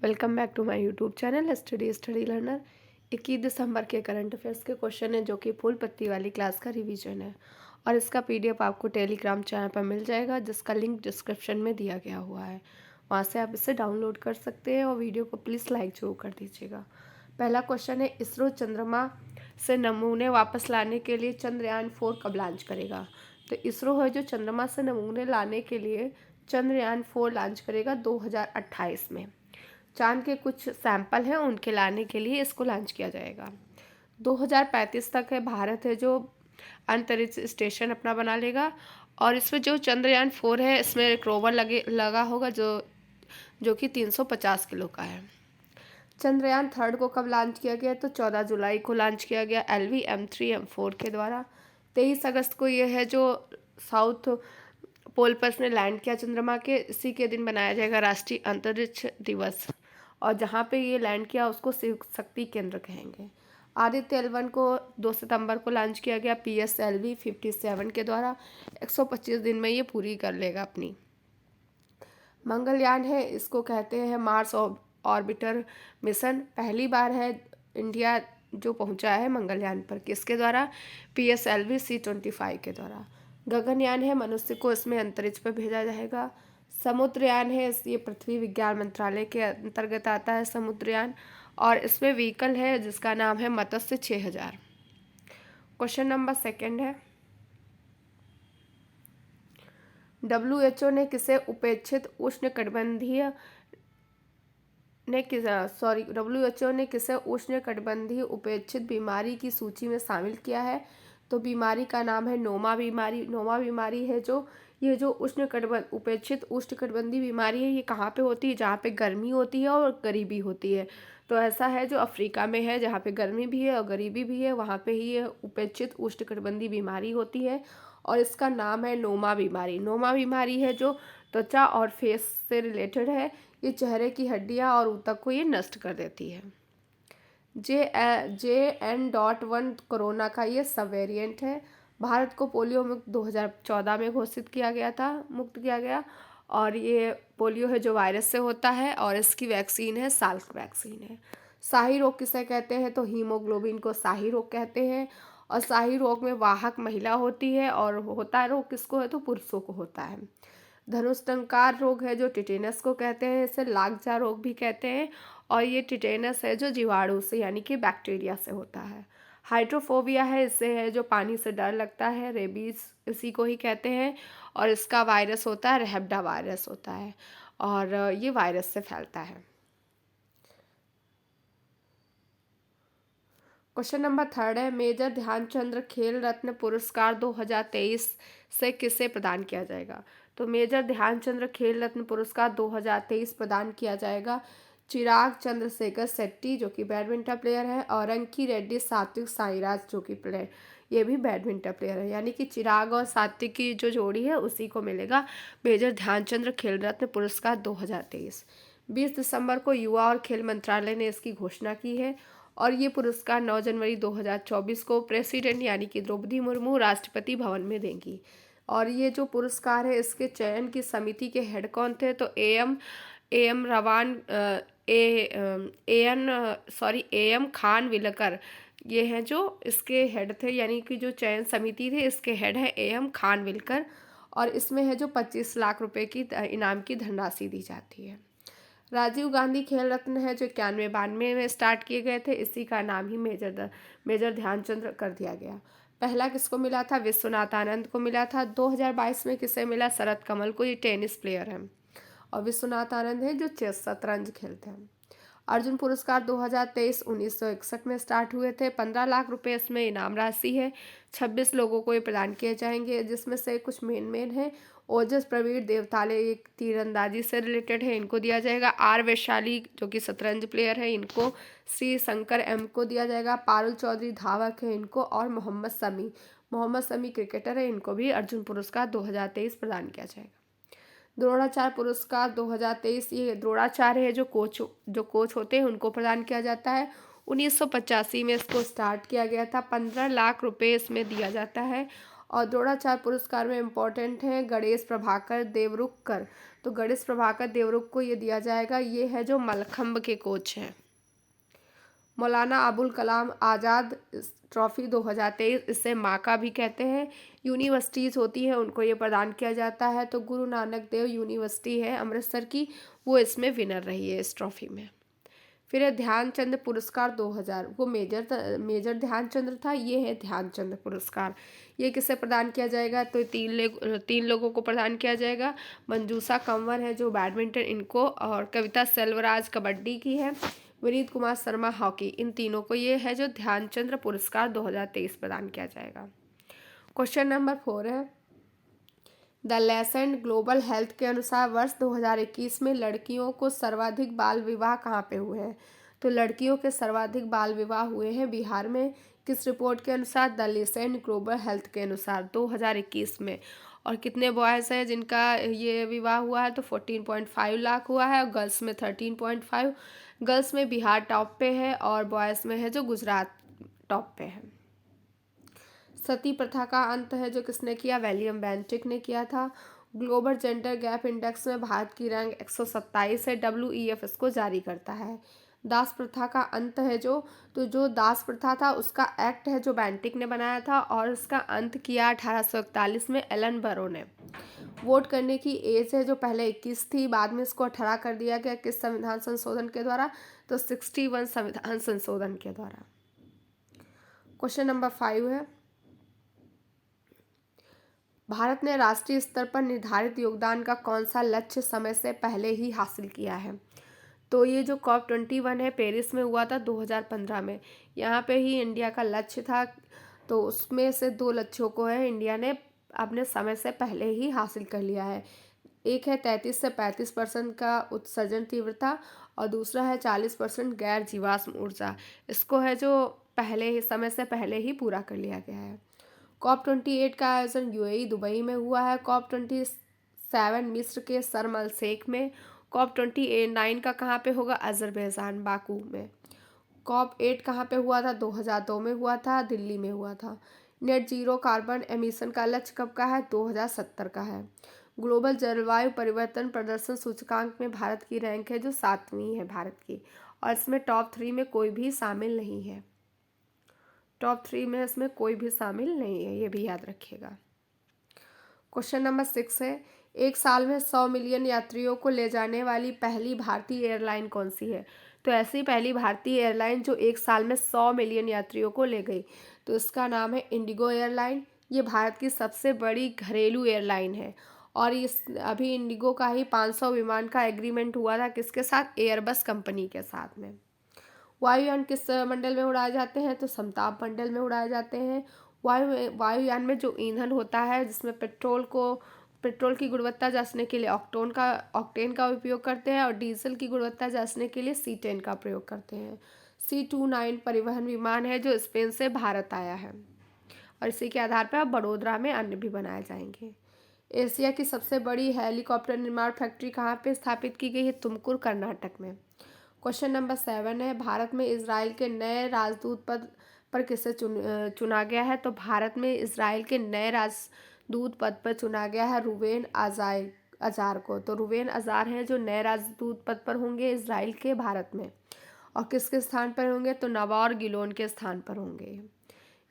Welcome back to my YouTube channel study learner. 21 दिसंबर के current affairs के question है जो कि फुल पत्ती वाली क्लास का रिवीजन है और इसका पीडीएफ आपको टेलीग्राम चैनल पर मिल जाएगा जिसका लिंक डिस्क्रिप्शन में दिया गया हुआ है। वहाँ से आप इसे डाउनलोड कर सकते हैं और वीडियो को प्लीज़ लाइक जरूर कर दीजिएगा। पहला क्वेश्चन है, इसरो चंद्रमा से नमूने वापस लाने के लिए चंद्रयान-4 कब लॉन्च करेगा? तो इसरो है जो चंद्रमा से नमूने लाने के लिए चंद्रयान-4 लॉन्च करेगा 2028 में। चांद के कुछ सैंपल हैं उनके लाने के लिए इसको लॉन्च किया जाएगा। 2035 तक है भारत है जो अंतरिक्ष स्टेशन अपना बना लेगा और इसमें जो चंद्रयान-4 है इसमें एक रोवर लगा होगा जो कि 350 किलो का है। चंद्रयान-3 को कब लॉन्च किया गया? तो 14 जुलाई को लॉन्च किया गया LV-M3-M4 के द्वारा। 23 अगस्त को ये है जो साउथ पोल पर इसने लैंड किया चंद्रमा के, इसी के दिन बनाया जाएगा राष्ट्रीय अंतरिक्ष दिवस और जहाँ पे ये लैंड किया उसको शिव शक्ति केंद्र कहेंगे। आदित्य L1 को 2 सितंबर को लॉन्च किया गया PSLV-57 के द्वारा। 125 दिन में ये पूरी कर लेगा अपनी। मंगलयान है, इसको कहते हैं मार्स ऑर्बिटर मिशन। पहली बार है इंडिया जो पहुंचा है मंगलयान पर, किसके द्वारा? PSLV-C25 के द्वारा। गगनयान है, मनुष्य को इसमें अंतरिक्ष पर भेजा जाएगा। समुद्रयान है, ये पृथ्वी विज्ञान मंत्रालय के अंतर्गत आता है समुद्रयान और इसमें व्हीकल है जिसका नाम है मत्स्य 6000। क्वेश्चन नंबर सेकंड है, WHO ने किसे उपेक्षित उष्णकटिबंधीय WHO ने किसे उष्णकटिबंधीय उपेक्षित बीमारी की सूची में शामिल किया है? तो बीमारी का नाम है नोमा बीमारी। नोमा बीमारी है जो ये जो उपेक्षित उष्णकटिबंधीय बीमारी है, ये कहाँ पे होती है? जहाँ पे गर्मी होती है और गरीबी होती है। तो ऐसा है जो अफ्रीका में है जहाँ पे गर्मी भी है और गरीबी भी है, वहाँ पे ही ये उपेक्षित उष्णकटिबंधीय बीमारी होती है और इसका नाम है नोमा बीमारी। नोमा बीमारी है जो त्वचा और फेस से रिलेटेड है। ये चेहरे की हड्डियाँ और ऊतक को ये नष्ट कर देती है। JN.1 कोरोना का ये सब वेरिएंट है। भारत को पोलियो मुक्त 2014 में घोषित किया गया था, मुक्त किया गया और ये पोलियो है जो वायरस से होता है और इसकी वैक्सीन है साल्क वैक्सीन है। शाही रोग किसे कहते हैं? तो हीमोग्लोबिन को शाही रोग कहते हैं और शाही रोग में वाहक महिला होती है और होता है रोग किसको है? तो पुरुषों को होता है। धनुष्टंकार रोग है जो टिटेनस को कहते हैं, इसे लागजा रोग भी कहते हैं और ये टिटेनस है जो जीवाणु से यानी कि बैक्टीरिया से होता है। हाइड्रोफोबिया है, इससे है जो पानी से डर लगता है, रेबीज इसी को ही कहते हैं और इसका वायरस होता है रेबडा वायरस होता है और ये वायरस से फैलता है। क्वेश्चन नंबर थर्ड है, मेजर ध्यानचंद्र खेल रत्न पुरस्कार 2023 से किसे प्रदान किया जाएगा? तो मेजर ध्यानचंद्र खेल रत्न पुरस्कार 2023 प्रदान किया जाएगा चिराग चंद्रशेखर शेट्टी जो कि बैडमिंटन प्लेयर है और अंकी रेड्डी सात्विक साईराज जो कि प्लेयर ये भी बैडमिंटन प्लेयर है, यानी कि चिराग और सात्विक की जो जोड़ी है उसी को मिलेगा मेजर ध्यानचंद्र खेल रत्न पुरस्कार 2023। 20 दिसंबर को युवा और खेल मंत्रालय ने इसकी घोषणा की है और ये पुरस्कार 9 जनवरी 2024 को प्रेसिडेंट यानी कि द्रौपदी मुर्मू राष्ट्रपति भवन में देंगी। और ये जो पुरस्कार है इसके चयन की समिति के हेड कौन थे? तो AM खान विलकर ये हैं जो इसके हेड थे, यानी कि जो चयन समिति थे इसके हेड है AM खान विलकर और इसमें है जो 25 लाख रुपए की इनाम की धनराशि दी जाती है। राजीव गांधी खेल रत्न है जो 91-92 में स्टार्ट किए गए थे, इसी का नाम ही मेजर ध्यानचंद्र कर दिया गया। पहला किसको मिला था? विश्वनाथ आनंद को मिला था। 2022 में किसे मिला? शरद कमल को, ये टेनिस प्लेयर हैं और विश्वनाथ आनंद है जो चेस शतरंज खेलते हैं। अर्जुन पुरस्कार 2023 1961 में स्टार्ट हुए थे। 15 लाख रुपए इसमें इनाम राशि है। 26 लोगों को ये प्रदान किए जाएंगे जिसमें से कुछ मेन है। ओजस प्रवीण देवताले एक तीरंदाजी से रिलेटेड है, इनको दिया जाएगा। आर वैशाली जो कि शतरंज प्लेयर है इनको। श्री शंकर M को दिया जाएगा। पारुल चौधरी धावक है इनको और मोहम्मद शमी क्रिकेटर है, इनको भी अर्जुन पुरस्कार 2023 प्रदान किया जाएगा। द्रोणाचार्य पुरस्कार 2023 ये द्रोणाचार्य है जो कोच होते हैं उनको प्रदान किया जाता है। 1985 में इसको स्टार्ट किया गया था। 15 लाख रुपए इसमें दिया जाता है और द्रोणाचार्य पुरस्कार में इम्पोर्टेंट है गणेश प्रभाकर देवरुखकर। तो गणेश प्रभाकर देवरुख को ये दिया जाएगा, ये है जो मलखंब के कोच हैं। मौलाना अबुल कलाम आज़ाद ट्रॉफी 2023, इसे माका भी कहते हैं। यूनिवर्सिटीज़ होती हैं उनको ये प्रदान किया जाता है। तो गुरु नानक देव यूनिवर्सिटी है अमृतसर की, वो इसमें विनर रही है इस ट्रॉफी में। फिर है ध्यानचंद पुरस्कार 2000, वो मेजर ध्यानचंद्र था, ये है ध्यानचंद पुरस्कार। ये किसे प्रदान किया जाएगा? तो तीन लोगों को प्रदान किया जाएगा। मंजूषा कंवर है जो बैडमिंटन इनको, और कविता सेल्वराज कबड्डी की है, विनीत कुमार शर्मा हॉकी, इन तीनों को ये है जो ध्यानचंद्र पुरस्कार 2023 प्रदान किया जाएगा। क्वेश्चन नंबर 4 है द लेसेंट ग्लोबल हेल्थ के अनुसार वर्ष 2021 में लड़कियों को सर्वाधिक बाल विवाह कहाँ पे हुए हैं? तो लड़कियों के सर्वाधिक बाल विवाह हुए हैं बिहार में। किस रिपोर्ट के अनुसार? द लेसेंट ग्लोबल हेल्थ के अनुसार 2021 में। और कितने बॉयज़ हैं जिनका ये विवाह हुआ है? तो 14.5 लाख हुआ है, और गर्ल्स में 13.5। गर्ल्स में बिहार टॉप पे है, और बॉयज़ में है जो गुजरात टॉप पे है। सती प्रथा का अंत है जो किसने किया? विलियम बेंटिक ने किया था। ग्लोबल जेंडर गैप इंडेक्स में भारत की रैंक 127 है, WEF इसको जारी करता है। दास प्रथा का अंत है जो दास प्रथा था उसका एक्ट है जो बेंटिक ने बनाया था, और इसका अंत किया 1841 में एलन बरो ने। वोट करने की एज है जो पहले 21 थी, बाद में इसको 18 कर दिया गया। किस संविधान संशोधन के द्वारा? तो 61 संविधान संशोधन के द्वारा। क्वेश्चन नंबर 5 है भारत ने राष्ट्रीय स्तर पर निर्धारित योगदान का कौन सा लक्ष्य समय से पहले ही हासिल किया है? तो ये जो COP21 है पेरिस में हुआ था 2015 में, यहाँ पे ही इंडिया का लक्ष्य था। तो उसमें से 2 लक्ष्यों को है इंडिया ने अपने समय से पहले ही हासिल कर लिया है। एक है 33 से 35% का उत्सर्जन तीव्रता, और दूसरा है 40% गैर जीवाश्म ऊर्जा। इसको है जो पहले ही समय से पहले ही पूरा कर लिया गया है। COP28 का आयोजन UAE दुबई में हुआ है। COP27 मिस्र के शर्म अल शेख में। COP29 का कहाँ पे होगा? अजरबैजान बाकू में। COP8 कहाँ पे हुआ था? 2002 में हुआ था, दिल्ली में हुआ था। नेट जीरो कार्बन एमिशन का लक्ष्य कब का है? 2070 का है। ग्लोबल जलवायु परिवर्तन प्रदर्शन सूचकांक में भारत की रैंक है जो 7वीं है भारत की, और इसमें टॉप 3 में कोई भी शामिल नहीं है। टॉप 3 में इसमें कोई भी शामिल नहीं है, ये भी याद रखिएगा। क्वेश्चन नंबर 6 है एक साल में 100 मिलियन यात्रियों को ले जाने वाली पहली भारतीय एयरलाइन कौन सी है? तो ऐसी पहली भारतीय एयरलाइन जो एक साल में 100 मिलियन यात्रियों को ले गई, तो इसका नाम है इंडिगो एयरलाइन। ये भारत की सबसे बड़ी घरेलू एयरलाइन है, और इस अभी इंडिगो का ही 500 विमान का एग्रीमेंट हुआ था किसके साथ? एयरबस कंपनी के साथ में। वायुयान किस मंडल में उड़ाए जाते हैं? तो समताप मंडल में उड़ाए जाते हैं। वायुयान में जो ईंधन होता है जिसमें पेट्रोल की गुणवत्ता जांचने के लिए ऑक्टेन का उपयोग करते हैं, और डीजल की गुणवत्ता जांचने के लिए C10 का प्रयोग करते हैं। C29 परिवहन विमान है जो स्पेन से भारत आया है, और इसी के आधार पर अब बड़ोदरा में अन्य भी बनाए जाएंगे। एशिया की सबसे बड़ी हेलीकॉप्टर निर्माण फैक्ट्री कहाँ पे स्थापित की गई है? तुमकुर कर्नाटक में। क्वेश्चन नंबर 7 है भारत में इजराइल के नए राजदूत पद पर किसे चुना गया है? तो भारत में इजराइल के नए राजदूत पद पर चुना गया है रूबेन अजार को। तो रूबेन अजार हैं जो नए राजदूत पद पर होंगे इजराइल के भारत में। और किसके स्थान पर होंगे? तो नवार गिलोन के स्थान पर होंगे।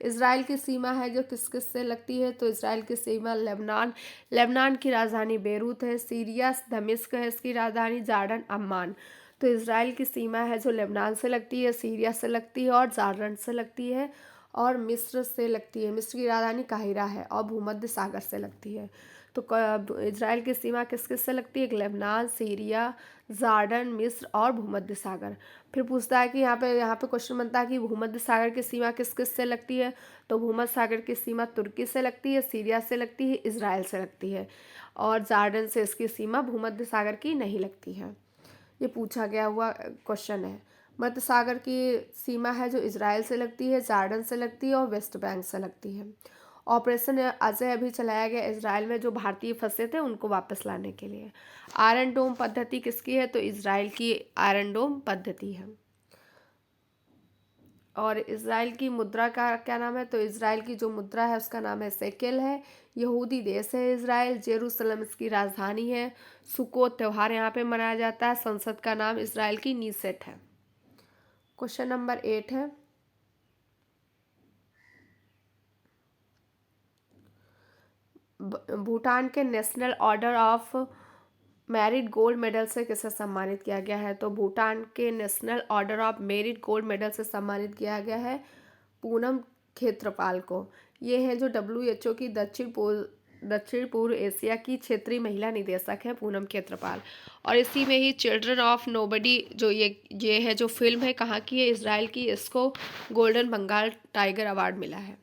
इजराइल की सीमा है जो किस किस से लगती है? तो इजराइल की सीमा लेबनान की राजधानी बेरूत है। सीरिया दमिश्क है इसकी राजधानी, जॉर्डन अम्मान। तो इजराइल की सीमा है जो लेबनान से लगती है, सीरिया से लगती है, और जॉर्डन से लगती है, और मिस्र से लगती है। मिस्र की राजधानी काहिरा है, और भूमध्य सागर से लगती है। तो इजराइल की सीमा किस किस से लगती है? लेबनान, सीरिया, जॉर्डन, मिस्र और भूमध्य सागर। फिर पूछता है कि यहाँ पे क्वेश्चन बनता है कि भूमध्य सागर की सीमा किस किस से लगती है? तो भूमध्य सागर की सीमा तुर्की से लगती है, सीरिया से लगती है, इजराइल से लगती है, और जॉर्डन से इसकी सीमा भूमध्य सागर की नहीं लगती है। ये पूछा गया हुआ क्वेश्चन है। मध्य सागर की सीमा है जो इजराइल से लगती है, जॉर्डन से लगती है, और वेस्ट बैंक से लगती है। ऑपरेशन अजय अभी चलाया गया इजराइल में, जो भारतीय फंसे थे उनको वापस लाने के लिए। आयरन डोम पद्धति किसकी है? तो इजराइल की आयरन डोम पद्धति है। और इज़राइल की मुद्रा का क्या नाम है? तो इज़राइल की जो मुद्रा है उसका नाम है शेकेल है। यहूदी देश है इज़राइल। जेरूसलम इसकी राजधानी है। सुक्कोत त्यौहार यहाँ पे मनाया जाता है। संसद का नाम इज़राइल की नीसेट है। क्वेश्चन नंबर 8 है, भूटान के national order of merit gold medal से किसे सम्मानित किया गया है? तो भूटान के national order of merit gold medal से सम्मानित किया गया है पूनम खेत्रपाल को। ये हैं जो WHO की दक्षिण पूर्व एशिया की क्षेत्रीय महिला निदेशक है पूनम खेत्रपाल। और इसी में ही चिल्ड्रन ऑफ नोबडी जो ये है जो फिल्म है कहाँ की है? इजराइल की। इसको गोल्डन बंगाल टाइगर अवार्ड मिला है।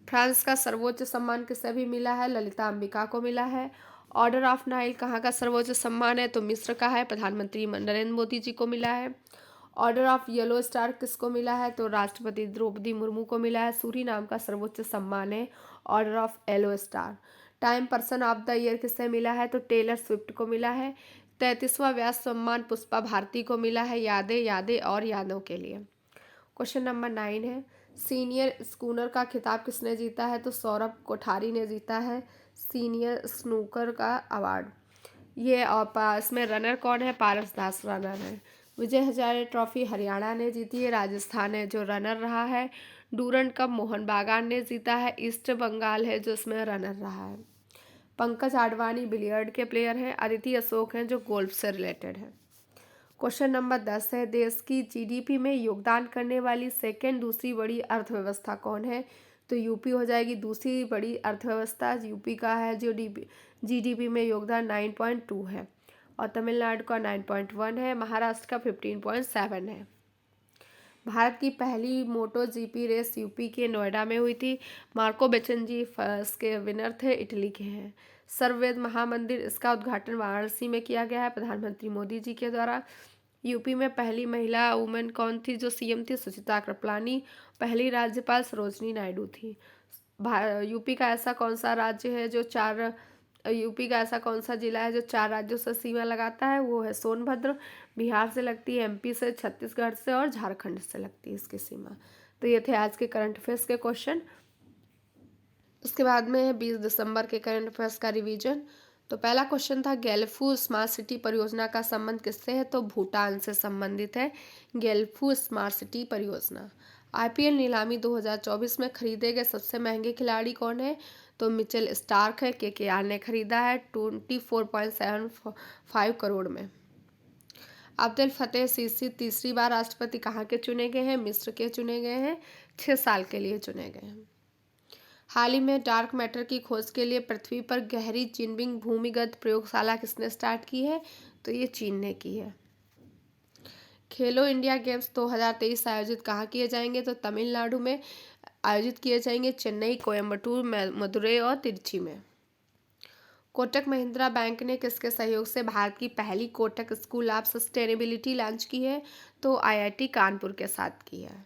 फ्रांस का सर्वोच्च सम्मान किसे भी मिला है? ललिता अंबिका को मिला है। ऑर्डर ऑफ नाइल कहाँ का सर्वोच्च सम्मान है? तो मिस्र का है। प्रधानमंत्री नरेंद्र मोदी जी को मिला है। ऑर्डर ऑफ येलो स्टार किसको मिला है? तो राष्ट्रपति द्रौपदी मुर्मू को मिला है। सूरी नाम का सर्वोच्च सम्मान है order of yellow star. Time person of the year किसे मिला है? तो टेलर स्विफ्ट को मिला है। 33वां व्यास सम्मान पुष्पा भारती को मिला है यादें यादें और यादों के लिए। क्वेश्चन नंबर 9 है, सीनियर स्कूनर का खिताब किसने जीता है? तो सौरभ कोठारी ने जीता है सीनियर स्नूकर का अवार्ड। ये और इसमें रनर कौन है? पारस दास रनर है। विजय हजारे ट्रॉफी हरियाणा ने जीती है। राजस्थान है जो रनर रहा है। डूरंड कप मोहन बागान ने जीता है। ईस्ट बंगाल है जो इसमें रनर रहा है। पंकज आडवाणी बिलियर्ड के प्लेयर हैं। अदिति अशोक हैं जो गोल्फ से रिलेटेड है। क्वेश्चन नंबर 10 है, देश की GDP में योगदान करने वाली सेकेंड दूसरी बड़ी अर्थव्यवस्था कौन है? तो यूपी हो जाएगी दूसरी बड़ी अर्थव्यवस्था। यूपी का है जो GDP में योगदान 9.2 है और तमिलनाडु का 9.1 है। महाराष्ट्र का 15.7 है। भारत की पहली मोटो GP रेस यूपी के नोएडा में हुई थी। मार्को बेचनजी इसके विनर थे, इटली के हैं। सर्ववेद महामंदिर इसका उद्घाटन वाराणसी में किया गया है प्रधानमंत्री मोदी जी के द्वारा। यूपी में पहली महिला वुमेन कौन थी जो CM थी? सुचित्रा कृपलानी। पहली राज्यपाल सरोजनी नायडू थी। यूपी का ऐसा कौन सा राज्य है जो यूपी का ऐसा कौन सा जिला है जो 4 राज्यों से सीमा लगाता है? वो है सोनभद्र। बिहार से लगती है, MP से, छत्तीसगढ़ से और झारखंड से लगती है इसकी सीमा। तो ये थे आज के करंट अफेयर्स के क्वेश्चन। उसके बाद में है 20 दिसंबर के करंट अफेयर्स का रिवीजन। तो पहला क्वेश्चन था गेल्फू स्मार्ट सिटी परियोजना का संबंध किससे है? तो भूटान से संबंधित है गेल्फू स्मार्ट सिटी परियोजना। IPL नीलामी 2024 में खरीदे गए सबसे महंगे खिलाड़ी कौन है? तो मिचेल स्टार्क है। KKR ने खरीदा है 24.75 करोड़ में। अब्दुल फतेह सीसी तीसरी बार राष्ट्रपति कहाँ के चुने गए हैं? मिस्र के चुने गए हैं। 6 साल के लिए चुने गए हैं। हाल ही में डार्क मैटर की खोज के लिए पृथ्वी पर गहरी जिनबिंग भूमिगत प्रयोगशाला किसने स्टार्ट की है? तो ये चीन ने की है। खेलो इंडिया गेम्स 2023 आयोजित कहाँ किए जाएंगे? तो तमिलनाडु में आयोजित किए जाएंगे। चेन्नई, कोयम्बटूर, मदुरई और तिरुचि में। कोटक महिंद्रा बैंक ने किसके सहयोग से भारत की पहली Kotak school of sustainability launch की है? तो IIT कानपुर के साथ की है।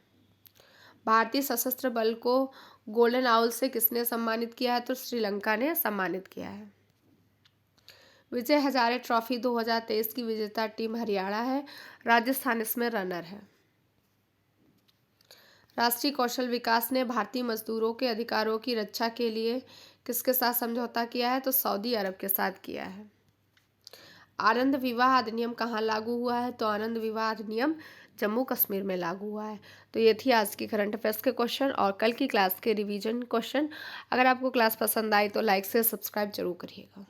भारतीय सशस्त्र बल को गोल्डन आउल से किसने सम्मानित किया है? तो श्रीलंका ने सम्मानित किया है। विजय हजारे ट्रॉफी 2023 की विजेता टीम हरियाणा है। राजस्थान इसमें रनर है। राष्ट्रीय कौशल विकास ने भारतीय मजदूरों के अधिकारों की रक्षा के लिए किसके साथ समझौता किया है? तो सऊदी अरब के साथ किया है। आनंद विवाह अधिनियम कहाँ लागू हुआ है? तो आनंद विवाह अधिनियम जम्मू कश्मीर में लागू हुआ है। तो ये थी आज की करंट अफेयर्स के क्वेश्चन और कल की क्लास के रिवीजन क्वेश्चन। अगर आपको क्लास पसंद आई तो लाइक से सब्सक्राइब जरूर करिएगा।